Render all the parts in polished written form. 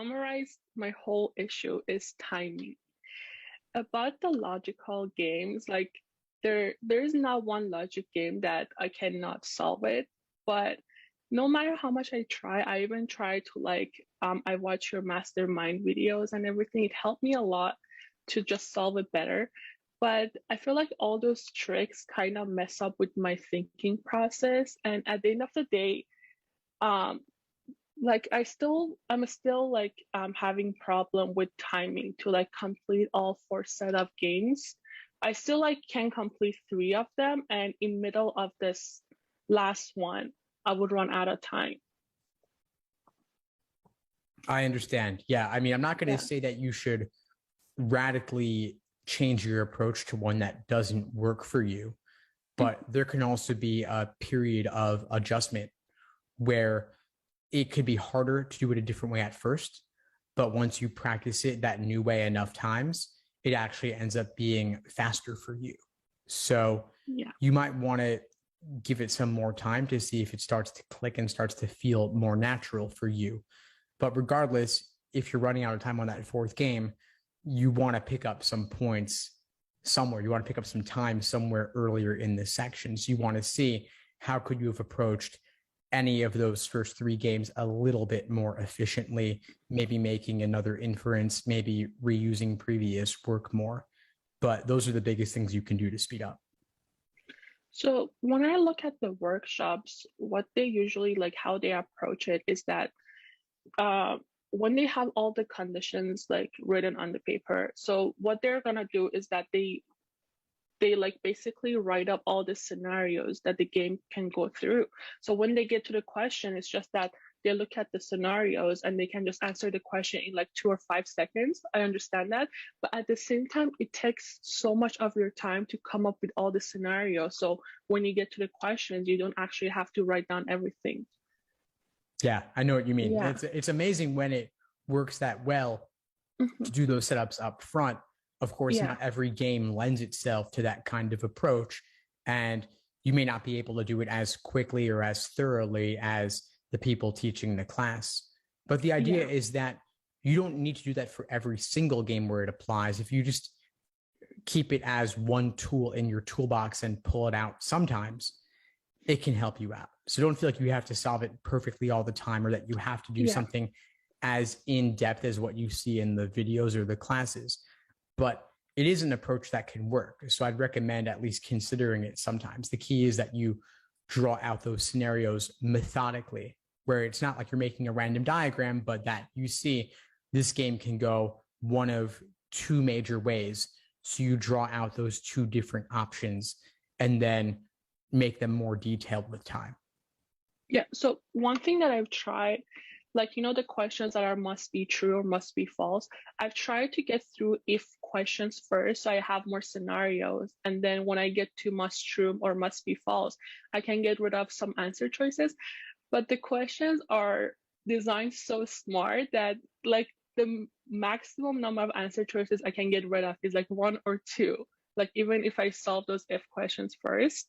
summarize my whole issue is timing. About the logical games, like there is not one logic game that I cannot solve it, but no matter how much I try, I even try to I watch your mastermind videos and everything. It helped me a lot to just solve it better. But I feel like all those tricks kind of mess up with my thinking process. And at the end of the day, um, I'm still having problem with timing to like complete all four set of games. I still like can complete three of them, and in middle of this last one, I would run out of time. I understand. Yeah. I mean, I'm not going to Yeah. say that you should radically change your approach to one that doesn't work for you, but there can also be a period of adjustment where it could be harder to do it a different way at first. But once you practice it that new way enough times, it actually ends up being faster for you. So Yeah. you might want to give it some more time to see if it starts to click and starts to feel more natural for you. But regardless, if you're running out of time on that fourth game, you want to pick up some points somewhere. You want to pick up some time somewhere earlier in this section. So you want to see how could you have approached any of those first three games a little bit more efficiently, maybe making another inference, maybe reusing previous work more. But those are the biggest things you can do to speed up. So when I look at the workshops, what they usually like how they approach it is that uh, when they have all the conditions like written on the paper, so what they're gonna do is that they like basically write up all the scenarios that the game can go through. So when they get to the question, it's just that they look at the scenarios and they can just answer the question in like 2 or 5 seconds. I understand that. But at the same time, it takes so much of your time to come up with all the scenarios. So when you get to the questions, you don't actually have to write down everything. Yeah, I know what you mean. Yeah. It's amazing when it works that well Mhm. to do those setups up front. Of course, Yeah. not every game lends itself to that kind of approach, and you may not be able to do it as quickly or as thoroughly as the people teaching the class. But the idea Yeah. is that you don't need to do that for every single game where it applies. If you just keep it as one tool in your toolbox and pull it out sometimes, it can help you out. So don't feel like you have to solve it perfectly all the time or that you have to do Yeah. something as in depth as what you see in the videos or the classes. But it is an approach that can work. So I'd recommend at least considering it sometimes. The key is that you draw out those scenarios methodically, where it's not like you're making a random diagram, but that you see this game can go one of two major ways. So you draw out those two different options and then make them more detailed with time. Yeah. So one thing that I've tried, like, the questions that are must be true or must be false, I've tried to get through if questions first. So I have more scenarios. And then when I get to must true or must be false, I can get rid of some answer choices. But the questions are designed so smart that like the maximum number of answer choices I can get rid of is like one or two. Like even if I solve those if questions first.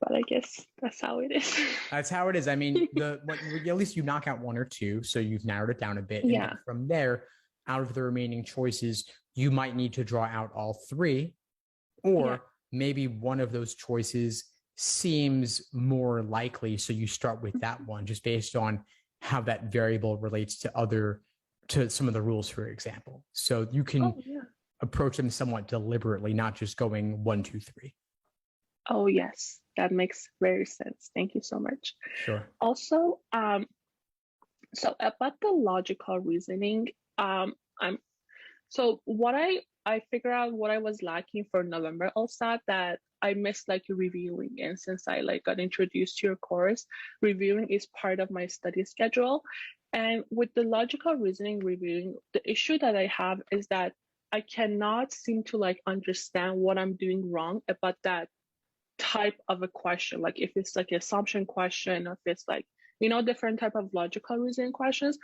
But I guess that's how it is. That's how it is. I mean, at least you knock out one or two, so you've narrowed it down a bit, and then Yeah. from there, out of the remaining choices, you might need to draw out all three, Yeah. or maybe one of those choices seems more likely, so you start with that one, just based on how that variable relates to some of the rules, for example. So you can Oh, yeah. approach them somewhat deliberately, not just going 1, 2, 3. Oh, yes. That makes very sense. Thank you so much. Sure. Also, so about the logical reasoning, I'm so what I figured out what I was lacking for November LSAT that I missed like reviewing, and since I like got introduced to your course, reviewing is part of my study schedule. And with the logical reasoning reviewing, the issue that I have is that I cannot seem to like understand what I'm doing wrong about that type of a question, like if it's like an assumption question, or if it's like different type of logical reasoning questions.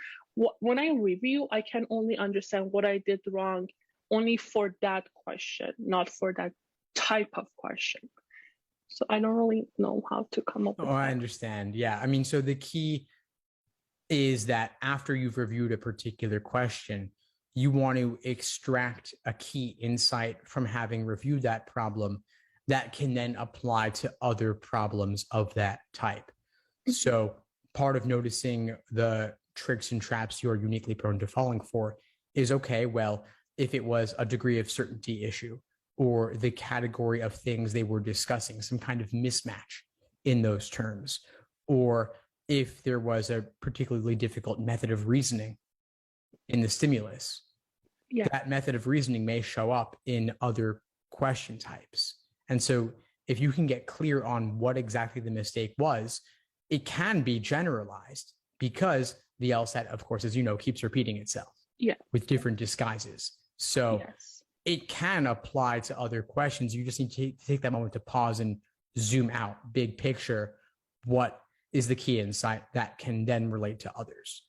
When I review, I can only understand what I did wrong only for that question, not for that type of question. So I don't really know how to come up Oh, with I that. understand. Yeah. I mean, so the key is that after you've reviewed a particular question, you want to extract a key insight from having reviewed that problem that can then apply to other problems of that type. So part of noticing the tricks and traps you're uniquely prone to falling for is, okay, well, if it was a degree of certainty issue or the category of things they were discussing, some kind of mismatch in those terms, or if there was a particularly difficult method of reasoning in the stimulus, that method of reasoning may show up in other question types. And so if you can get clear on what exactly the mistake was, it can be generalized because the LSAT, of course, as you know, keeps repeating itself with different disguises. So it can apply to other questions. You just need to take that moment to pause and zoom out, big picture, what is the key insight that can then relate to others.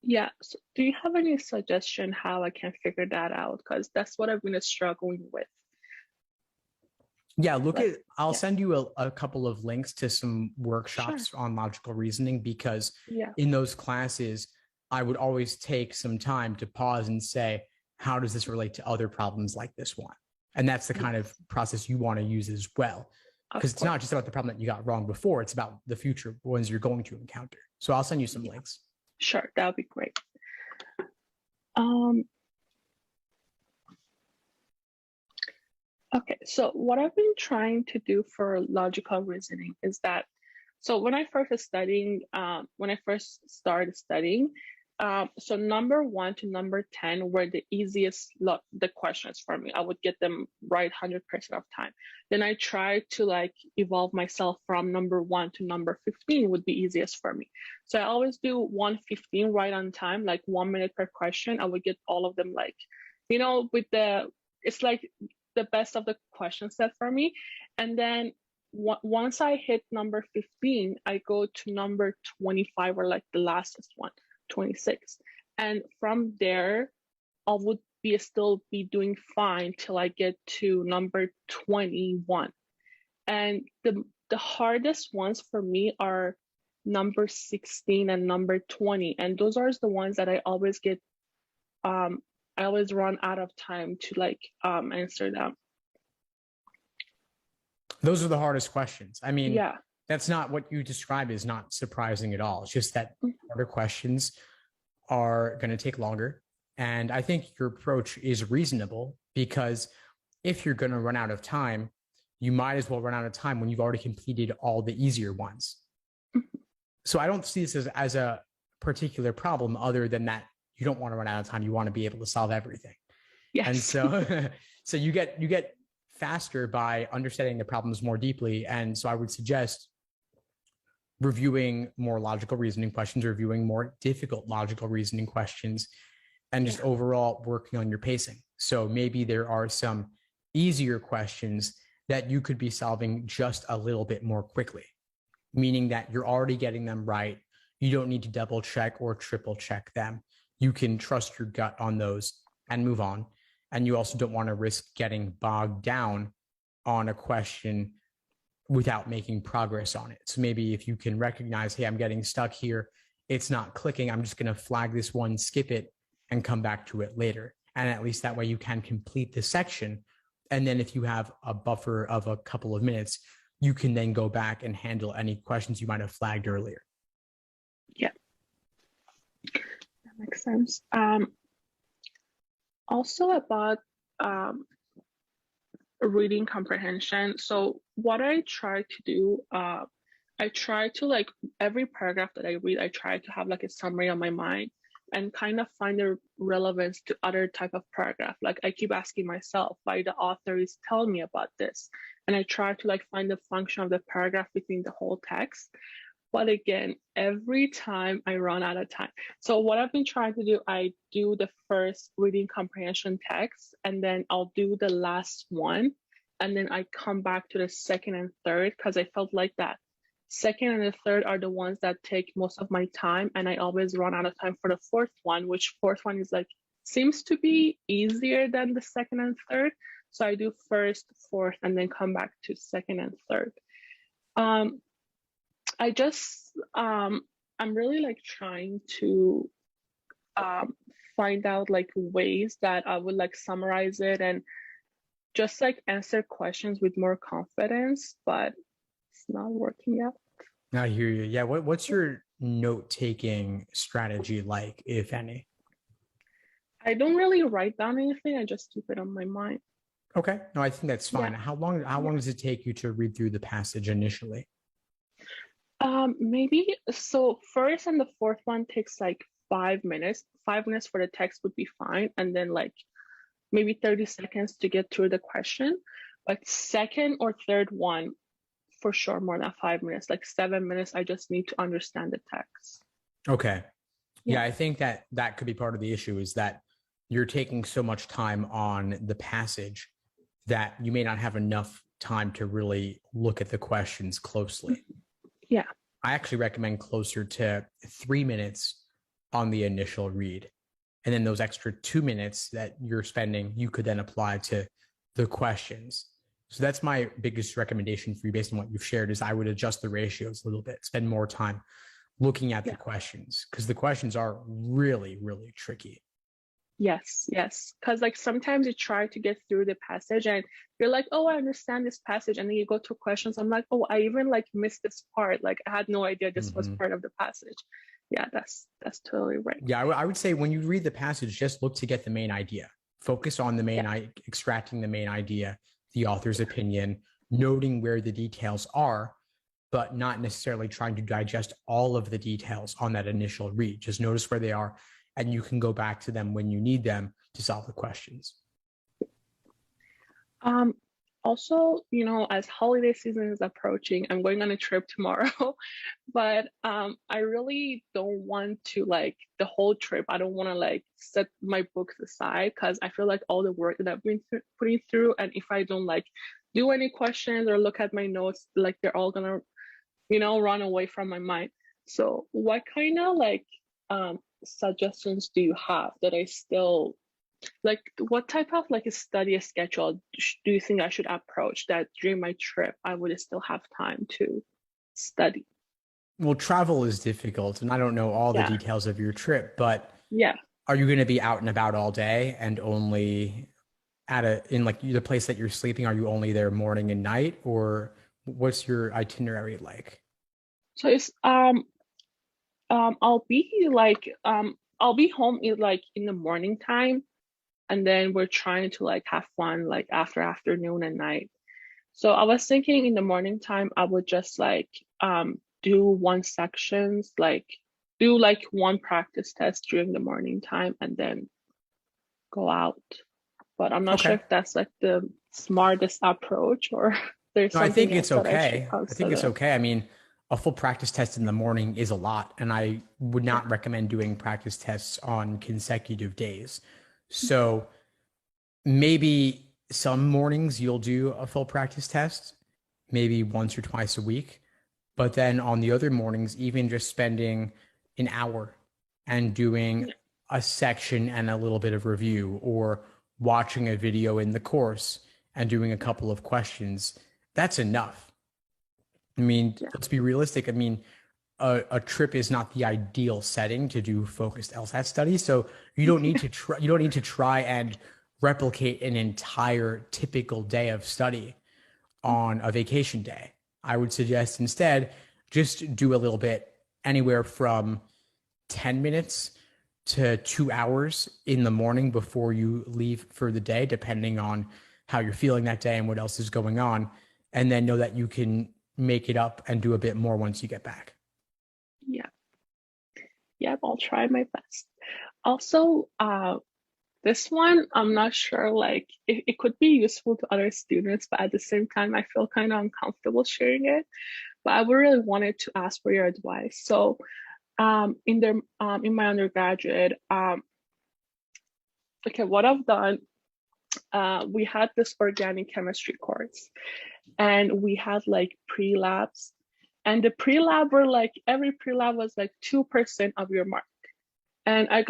Yeah. So do you have any suggestion how I can figure that out? Because that's what I've been struggling with. Yeah, I'll send you a couple of links to some workshops on logical reasoning, because in those classes, I would always take some time to pause and say, how does this relate to other problems like this one? And that's the kind of process you want to use as well. Because it's not just about the problem that you got wrong before, it's about the future ones you're going to encounter. So I'll send you some links. Sure, that would be great. Okay, so what I've been trying to do for logical reasoning is that, so when I first started studying, so number 1 to number 10 were the easiest the questions for me. I would get them right 100% of time. Then I tried to like evolve myself from number 1 to number 15 would be easiest for me. So I always do 115 right on time, like 1 minute per question. I would get all of them, like, you know, it's like the best of the question set for me. And then once I hit number 15, I go to number 25, or like the lastest one, 26. And from there, I would still be doing fine till I get to number 21. And the hardest ones for me are number 16 and number 20. And those are the ones that I always get, I always run out of time to like answer them. Those are the hardest questions. I mean, that's not what you describe is not surprising at all. It's just that harder questions are going to take longer. And I think your approach is reasonable, because if you're going to run out of time, you might as well run out of time when you've already completed all the easier ones. So I don't see this as a particular problem, other than that you don't want to run out of time. You want to be able to solve everything. Yes. And so you get faster by understanding the problems more deeply. And so I would suggest reviewing more logical reasoning questions, reviewing more difficult logical reasoning questions, and just overall working on your pacing. So maybe there are some easier questions that you could be solving just a little bit more quickly, meaning that you're already getting them right. You don't need to double check or triple check them. You can trust your gut on those and move on. And you also don't want to risk getting bogged down on a question without making progress on it. So maybe if you can recognize, hey, I'm getting stuck here, it's not clicking, I'm just going to flag this one, skip it, and come back to it later. And at least that way you can complete the section. And then if you have a buffer of a couple of minutes, you can then go back and handle any questions you might have flagged earlier. Yeah, that makes sense. Also about reading comprehension. So what I try to do, I try to, like, every paragraph that I read, I try to have like a summary on my mind and kind of find the relevance to other type of paragraph. Like I keep asking myself why the author is telling me about this. And I try to like find the function of the paragraph within the whole text. But again, every time I run out of time. So what I've been trying to do, I do the first reading comprehension text, and then I'll do the last one. And then I come back to the second and third, because I felt like that second and the third are the ones that take most of my time. And I always run out of time for the fourth one, which fourth one is like, seems to be easier than the second and third. So I do first, fourth, and then come back to second and third. I just, I'm really like trying to um find out like ways that I would like summarize it and just like answer questions with more confidence, but it's not working out. I hear you. Yeah. What's your note taking strategy like, if any? I don't really write down anything, I just keep it on my mind. Okay. No, I think that's Yeah, fine. How yeah. long does it take you to read through the passage initially? Maybe so first and the fourth one takes like 5 minutes. 5 minutes for the text would be fine, and then like maybe 30 seconds to get through the question. But second or third one, for sure, more than 5 minutes, like 7 minutes, I just need to understand the text. Okay. Yeah, Yeah, I think that that could be part of the issue is that you're taking so much time on the passage that you may not have enough time to really look at the questions closely. yeah, I actually recommend closer to 3 minutes on the initial read. And then those extra 2 minutes that you're spending, you could then apply to the questions. So that's my biggest recommendation for you based on what you've shared is I would adjust the ratios a little bit, spend more time looking at the yeah. questions because the questions are really, really tricky. Yes, yes. Because like sometimes you try to get through the passage and you're like, oh, I understand this passage. And then you go to questions. I'm like, oh, I even like missed this part. Like I had no idea this was Mhm. part of the passage. Yeah, that's totally right. Yeah, I would say when you read the passage, just look to get the main idea. Focus on the Yeah, extracting the main idea, the author's opinion, noting where the details are, but not necessarily trying to digest all of the details on that initial read. Just notice where they are, and you can go back to them when you need them to solve the questions. Um, also, as holiday season is approaching, I'm going on a trip tomorrow, but I really don't want to like the whole trip. I don't want to like set my books aside because I feel like all the work that I've been putting through, and if I don't like do any questions or look at my notes, like they're all gonna, run away from my mind. So, what kind of like suggestions do you have that I still like what type of like a study schedule do you think I should approach that during my trip I would still have time to study? Well, travel is difficult, and I don't know all the Yeah, details of your trip, but yeah. are you going to be out and about all day and only in like the place that you're sleeping? Are you only there morning and night, or what's your itinerary like? So it's I'll be home in like in the morning time, and then we're trying to like have fun like after afternoon and night. So I was thinking in the morning time I would just like do one sections like do like one practice test during the morning time and then go out. But I'm not sure Okay. if that's like the smartest approach or there's No, I something think else it's that I should okay. I think it's consider. okay. I mean, a full practice test in the morning is a lot, and I would Yeah. not recommend doing practice tests on consecutive days. So maybe some mornings you'll do a full practice test, maybe once or twice a week. But then on the other mornings, even just spending an hour and doing Yeah. a section and a little bit of review or watching a video in the course and doing a Yeah. couple of questions, that's enough. I mean, Yeah. let's be realistic. I mean, a trip is not the ideal setting to do focused LSAT studies. So you don't need to try and replicate an entire typical day of study on a vacation day. I would suggest instead just do a little bit anywhere from 10 minutes to 2 hours in the morning before you leave for the day, depending on how you're feeling that day and what else is going on. And then know that you can make it up and do a bit more once you get back. Yeah. Yeah. I'll try my best. Also, this one, I'm not sure, like, it could be useful to other students, but at the same time, I feel kind of uncomfortable sharing it. But I would really wanted to ask for your advice. So, in my undergraduate, okay, what I've done, we had this organic chemistry course, and we had like pre-labs, and the pre-lab were like every pre-lab was like 2% of your mark. And I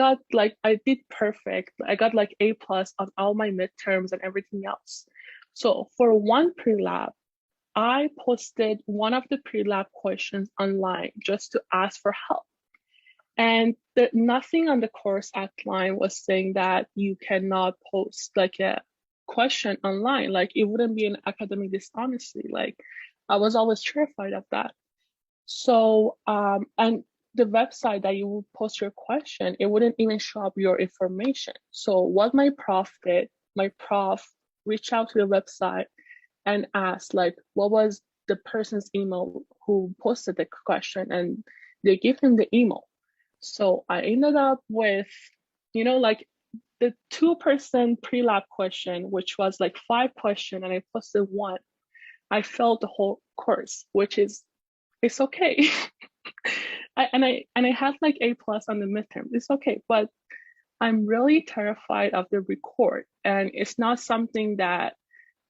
did perfect. I got like A+ on all my midterms and everything else. So for one pre-lab, I posted one of the pre-lab questions online just to ask for help. And nothing on the course outline was saying that you cannot post like a question online. Like it wouldn't be an academic dishonesty. Like I was always terrified of that. So, and the website that you would post your question, it wouldn't even show up your information. So what my prof did, my prof reached out to the website and asked like, what was the person's email who posted the question, and they give him the email. So I ended up with, like the 2% pre-lab question, which was like 5 questions, and I posted 1. I failed the whole course, which is, it's okay. I had like A+ on the midterm. It's okay, but I'm really terrified of the record, and it's not something that,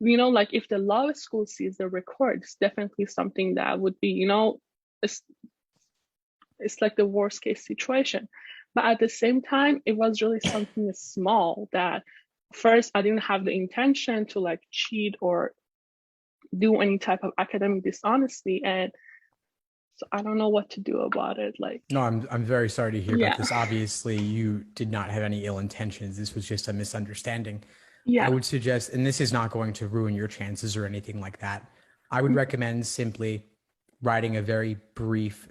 like if the law school sees the record, it's definitely something that would be, it's like the worst case situation. But at the same time, it was really something small that first I didn't have the intention to like cheat or do any type of academic dishonesty, and so I don't know what to do about it. Like, no, I'm very sorry to hear about this. Obviously, you did not have any ill intentions. This was just a misunderstanding. Yeah. I would suggest, and this is not going to ruin your chances or anything like that, I would recommend simply writing a very brief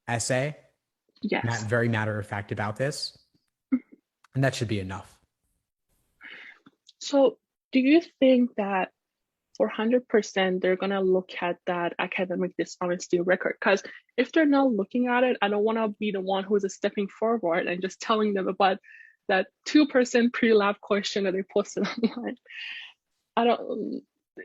essay, very matter of fact about this, and that should be enough. So do you think that for 100% they're going to look at that academic dishonesty record? Because if they're not looking at it, I don't want to be the one who's stepping forward and just telling them about that 2% pre-lab question that they posted online. I don't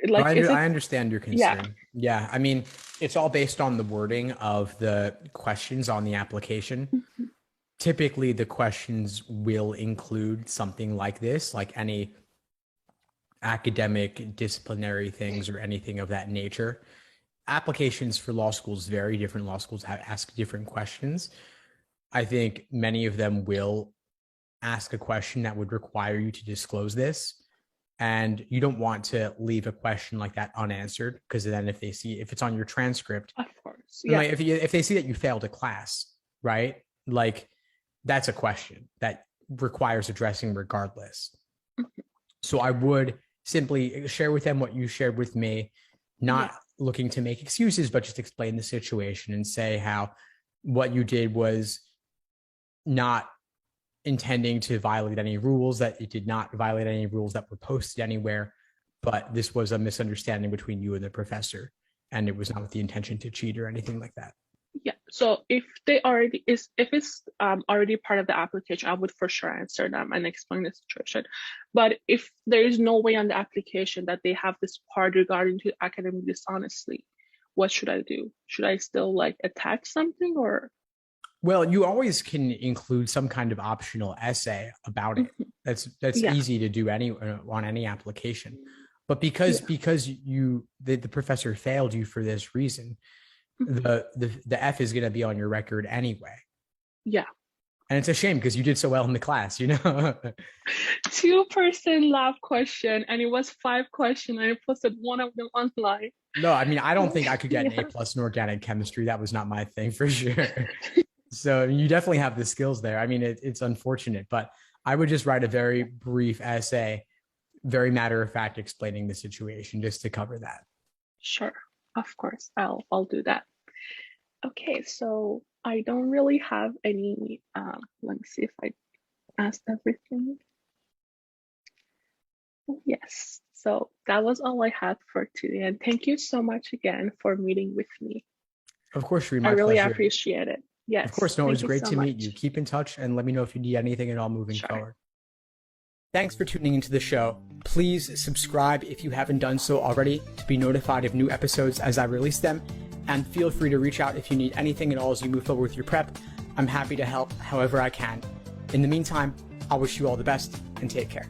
like. I understand your concern. Yeah, I mean, it's all based on the wording of the questions on the application. Mm-hmm. Typically, the questions will include something like this, like any academic disciplinary things or anything of that nature. Applications for law schools vary. Different law schools ask different questions. I think many of them will ask a question that would require you to disclose this. And you don't want to leave a question like that unanswered, because then if it's on your transcript, of course, yeah. Like if they see that you failed a class, right? Like that's a question that requires addressing regardless. Mm-hmm. So I would simply share with them what you shared with me, not looking to make excuses, but just explain the situation and say how what you did was not intending to violate any rules, that it did not violate any rules that were posted anywhere, but this was a misunderstanding between you and the professor, and it was not with the intention to cheat or anything like that. Yeah. So if it's already part of the application, I would for sure answer them and explain the situation. But if there is no way on the application that they have this part regarding to academic dishonesty, what should I do? Should I still like attach something, or? Well, you always can include some kind of optional essay about it. That's easy to do on any application. But because the professor failed you for this reason, the F is going to be on your record anyway. Yeah. And it's a shame because you did so well in the class, 2% lab question, and it was 5 questions, and I posted 1 of them online. No, I mean, I don't think I could get an A+ in organic chemistry. That was not my thing for sure. So you definitely have the skills there. I mean, it's unfortunate, but I would just write a very brief essay, very matter of fact, explaining the situation just to cover that. Sure. Of course. I'll do that. Okay. So I don't really have any, let me see if I asked everything. Yes. So that was all I had for today. And thank you so much again for meeting with me. Of course, Sheree, I really appreciate it. Yes. Of course. No, it was great to meet you. Keep in touch and let me know if you need anything at all moving forward. Thanks for tuning into the show. Please subscribe if you haven't done so already to be notified of new episodes as I release them. And feel free to reach out if you need anything at all as you move forward with your prep. I'm happy to help however I can. In the meantime, I'll wish you all the best and take care.